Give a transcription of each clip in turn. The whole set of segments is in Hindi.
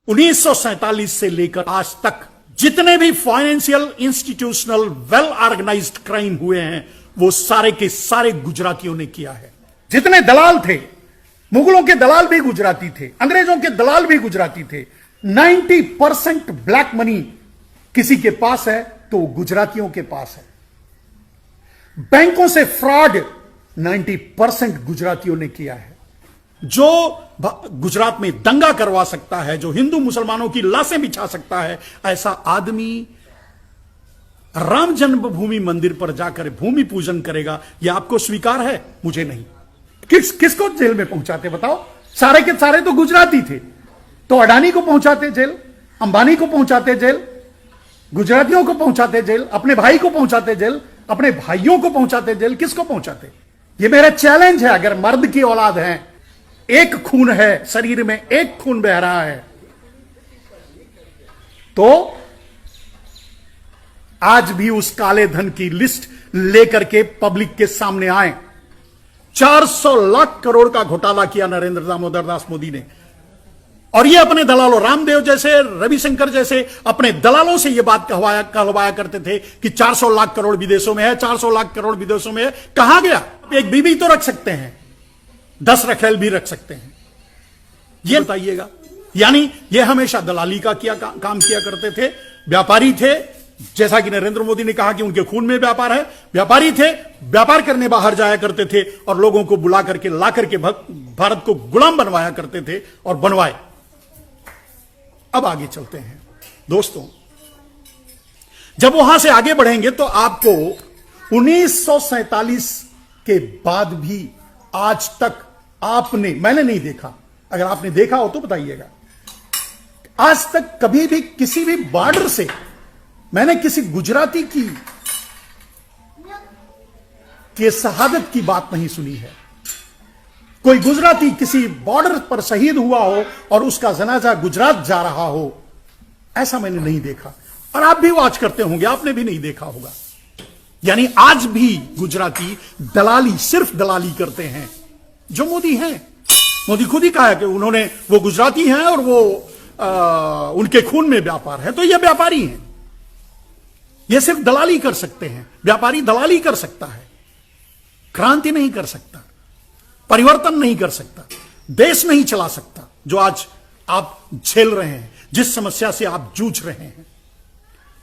1947 से लेकर आज तक जितने भी financial institutional well organised crime हुए हैं वो सारे के सारे गुजरातियों ने किया है। जितने दलाल थे, मुगलों के दलाल भी गुजराती थे, अंग्रेजों के दलाल भी गुजराती थे। 90% ब्लैक मनी किसी के पास है तो वो गुजरातियों के पास है। बैंकों से फ्रॉड 90% गुजरातियों ने किया है। जो गुजरात में दंगा करवा सकता है, जो हिंदू मुसलमानों की लाशें बिछा सकता है, ऐसा आदमी राम जन्मभूमि मंदिर पर जाकर भूमि पूजन करेगा, यह आपको स्वीकार है? मुझे नहीं। किसको जेल में पहुंचाते बताओ? सारे के सारे तो गुजराती थे। तो अडानी को पहुंचाते जेल, अंबानी को पहुंचाते जेल, गुजरातियों को पहुंचाते जेल, अपने भाई को पहुंचाते जेल, अपने भाइयों को पहुंचाते जेल। किसको पहुंचाते? यह मेरा चैलेंज है। अगर मर्द की औलाद है, एक खून है शरीर में, एक खून बह रहा है, तो आज भी उस काले धन की लिस्ट लेकर के पब्लिक के सामने आए। 400 लाख करोड़ का घोटाला किया नरेंद्र दामोदर दास मोदी ने, और ये अपने दलालों, रामदेव जैसे, रविशंकर जैसे अपने दलालों से ये बात कहलवाया करते थे कि 400 लाख करोड़ विदेशों में है, 400 लाख करोड़ विदेशों में है। कहां गया? एक बीबी तो रख सकते हैं, 10 रखेल भी रख सकते हैं। ये बताइएगा। यानी ये हमेशा दलाली का काम किया करते थे। व्यापारी थे, जैसा कि नरेंद्र मोदी ने कहा कि उनके खून में व्यापार है। व्यापारी थे, व्यापार करने बाहर जाया करते थे और लोगों को बुला करके ला करके भारत को गुलाम बनवाया करते थे और बनवाए। अब आगे चलते हैं दोस्तों। जब वहां से आगे बढ़ेंगे तो आपको 1947 के बाद भी आज तक मैंने नहीं देखा, अगर आपने देखा हो तो बताइएगा, आज तक कभी भी किसी भी बॉर्डर से मैंने किसी गुजराती की शहादत की बात नहीं सुनी है। कोई गुजराती किसी बॉर्डर पर शहीद हुआ हो और उसका जनाजा गुजरात जा रहा हो, ऐसा मैंने नहीं देखा। और आप भी वॉच करते होंगे, आपने भी नहीं देखा होगा। यानी आज भी गुजराती दलाली, सिर्फ दलाली करते हैं। जो मोदी हैं, मोदी खुद ही कहा है कि वो गुजराती हैं और वो उनके खून में व्यापार है, तो ये व्यापारी हैं। ये सिर्फ दलाली कर सकते हैं। व्यापारी दलाली कर सकता है, क्रांति नहीं कर सकता, परिवर्तन नहीं कर सकता, देश नहीं चला सकता। जो आज आप झेल रहे हैं, जिस समस्या से आप जूझ रहे हैं,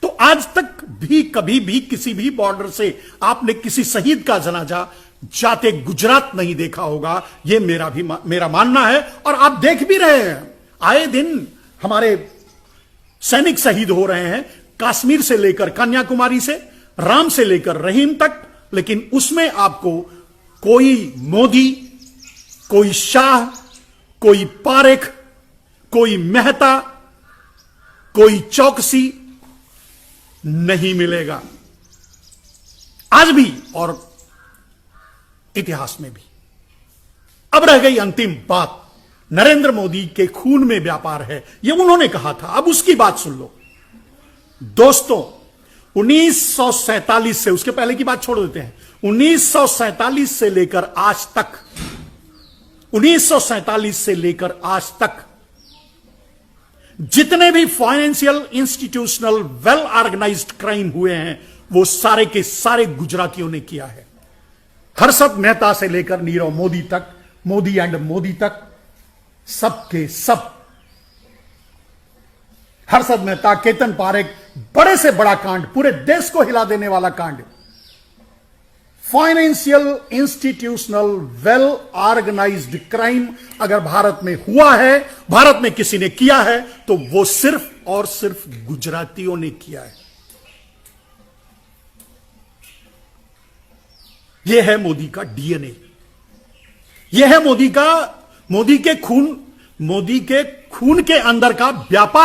तो आज तक भी कभी भी किसी भी बॉर्डर से आपने किसी शहीद का जनाजा जाते गुजरात नहीं देखा होगा। यह मेरा मानना है। और आप देख भी रहे हैं, आए दिन हमारे सैनिक शहीद हो रहे हैं, कश्मीर से लेकर कन्याकुमारी से, राम से लेकर रहीम तक। लेकिन उसमें आपको कोई मोदी, कोई शाह, कोई पारेख, कोई मेहता, कोई चौकसी नहीं मिलेगा, आज भी और इतिहास में भी। अब रह गई अंतिम बात। नरेंद्र मोदी के खून में व्यापार है, यह उन्होंने कहा था। अब उसकी बात सुन लो दोस्तों। 1947 से, उसके पहले की बात छोड़ देते हैं, 1947 से लेकर आज तक, 1947 से लेकर आज तक जितने भी financial institutional well organised crime हुए हैं वो सारे के सारे गुजरातियों ने किया है। हर्षद मेहता से लेकर नीरव मोदी तक, मोदी एंड मोदी तक, सबके सब। हर्षद मेहता, केतन पारेख, बड़े से बड़ा कांड, पूरे देश को हिला देने वाला कांड। Financial institutional well organised crime अगर भारत में हुआ है, भारत में किसी ने किया है, तो वो सिर्फ और सिर्फ गुजरातियों ने किया है। यह है मोदी का डीएनए, यह है मोदी के खून के अंदर का व्यापार।